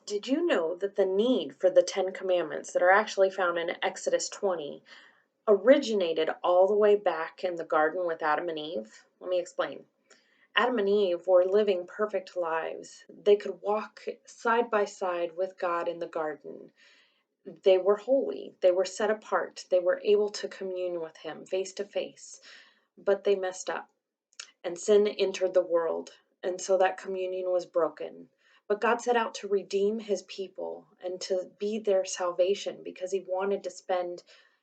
Did you know that the need for the Ten Commandments that are actually found in Exodus 20 originated all the way back in the garden with Adam and Eve? Let me explain. Adam and Eve were living perfect lives. They could walk side by side with God in the garden. They were holy. They were set apart. They were able to commune with Him face to face. But they messed up, and sin entered the world, and so that communion was broken. But God set out to redeem His people and to be their salvation because He wanted to spend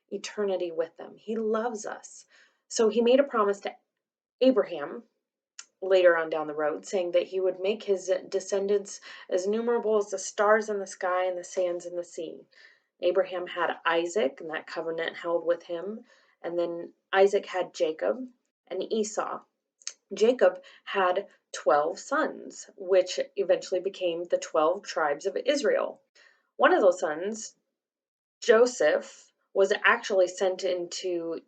eternity with them. He loves us. So He made a promise to Abraham later on down the road, saying that He would make His descendants as numerable as the stars in the sky and the sands in the sea. Abraham had Isaac, and that covenant held with him. And then Isaac had Jacob and Esau. Jacob had 12 sons, which eventually became the 12 tribes of Israel. One of those sons, Joseph, was actually sent into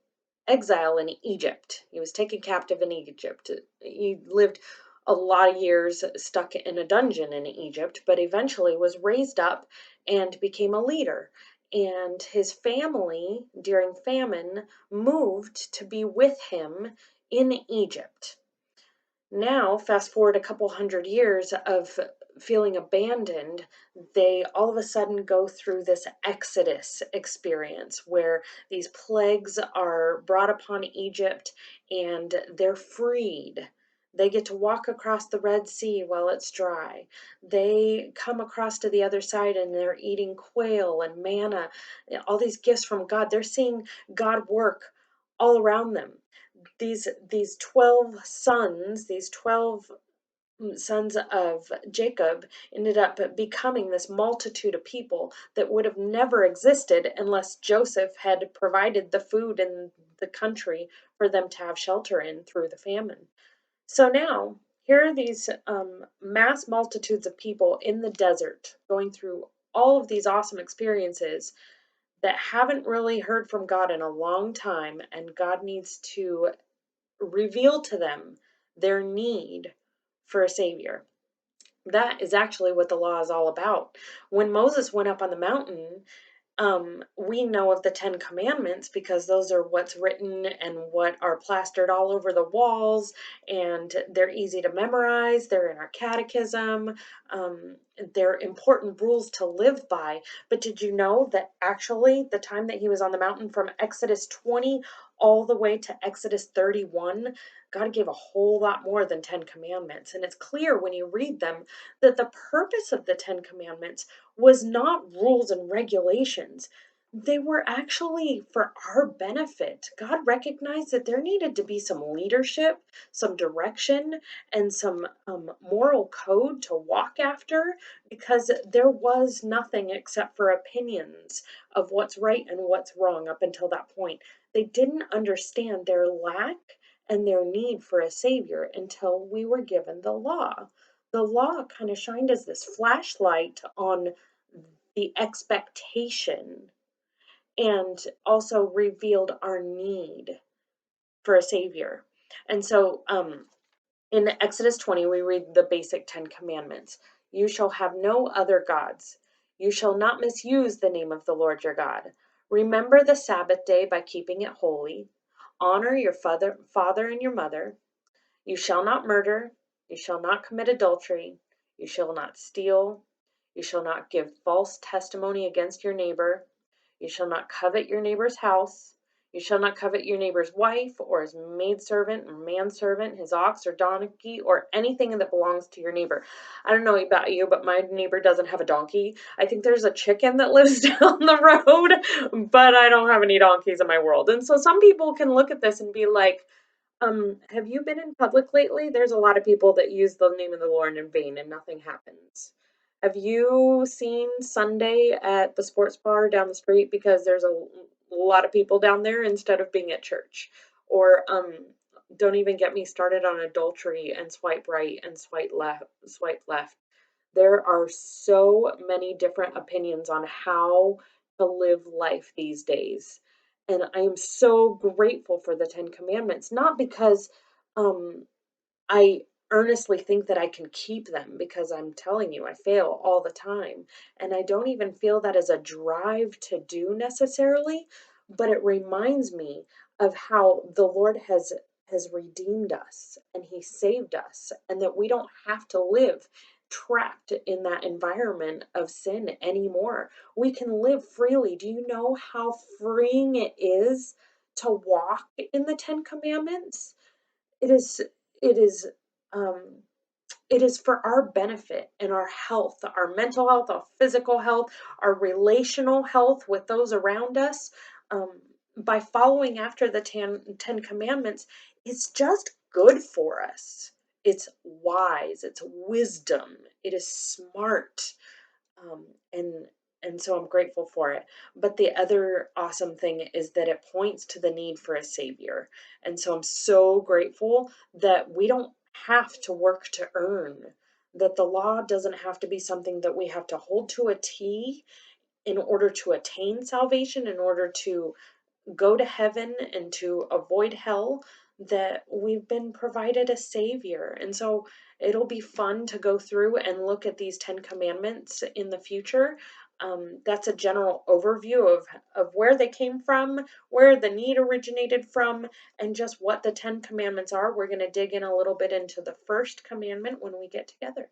exile in Egypt. He was taken captive in Egypt. He lived a lot of years stuck in a dungeon in Egypt, but eventually was raised up and became a leader. And his family, during famine, moved to be with him in Egypt. Now, fast forward a couple hundred years of feeling abandoned, they all of a sudden go through this Exodus experience where these plagues are brought upon Egypt and they're freed. They get to walk across the Red Sea while it's dry. They come across to the other side and they're eating quail and manna, all these gifts from God. They're seeing God work all around them. These 12 sons, these 12 sons of Jacob ended up becoming this multitude of people that would have never existed unless Joseph had provided the food in the country for them to have shelter in through the famine. So now, here are these mass multitudes of people in the desert going through all of these awesome experiences that haven't really heard from God in a long time, and God needs to reveal to them their need for a savior. That is actually what the law is all about. When Moses went up on the mountain, we know of the Ten Commandments because those are what's written and what are plastered all over the walls, and they're easy to memorize. They're in our catechism. They're important rules to live by. But did you know that actually the time that he was on the mountain from Exodus 20 all the way to Exodus 31, God gave a whole lot more than 10 commandments. And it's clear when you read them that the purpose of the 10 commandments was not rules and regulations. They were actually for our benefit. God recognized that there needed to be some leadership, some direction, and some moral code to walk after because there was nothing except for opinions of what's right and what's wrong up until that point. They didn't understand their lack and their need for a savior until we were given the law. The law kind of shined as this flashlight on the expectation and also revealed our need for a savior. And so in Exodus 20, we read the basic 10 commandments. You shall have no other gods. You shall not misuse the name of the Lord your God. Remember the Sabbath day by keeping it holy. Honor your father and your mother. You shall not murder. You shall not commit adultery. You shall not steal. You shall not give false testimony against your neighbor. You shall not covet your neighbor's house. You shall not covet your neighbor's wife, or his maidservant, or manservant, his ox or donkey, or anything that belongs to your neighbor. I don't know about you, but my neighbor doesn't have a donkey. I think there's a chicken that lives down the road, but I don't have any donkeys in my world. And so some people can look at this and be like, have you been in public lately? There's a lot of people that use the name of the Lord in vain and nothing happens. Have you seen Sunday at the sports bar down the street because there's a lot of people down there instead of being at church? Or don't even get me started on adultery and swipe right and swipe left. There are so many different opinions on how to live life these days. And I am so grateful for the Ten Commandments, not because um, I earnestly think that I can keep them because I'm telling you, I fail all the time. And I don't even feel that as a drive to do necessarily, but it reminds me of how the Lord has redeemed us and he saved us and that we don't have to live trapped in that environment of sin anymore. We can live freely. Do you know how freeing it is to walk in the 10 commandments? It is it is um it is for our benefit and our health, our mental health, our physical health, our relational health with those around us. Um, by following after the Ten Commandments, it's just good for us. It's wise, it's wisdom, it is smart. Um, and and so I'm grateful for it. But the other awesome thing is that it points to the need for a savior. And so I'm so grateful that we don't have to work to earn, that the law doesn't have to be something that we have to hold to a T in order to attain salvation, in order to go to heaven and to avoid hell, that we've been provided a savior. And so it'll be fun to go through and look at these 10 commandments in the future. That's a general overview of where they came from, where the need originated from, and just what the 10 commandments are. We're going to dig in a little bit into the first commandment when we get together.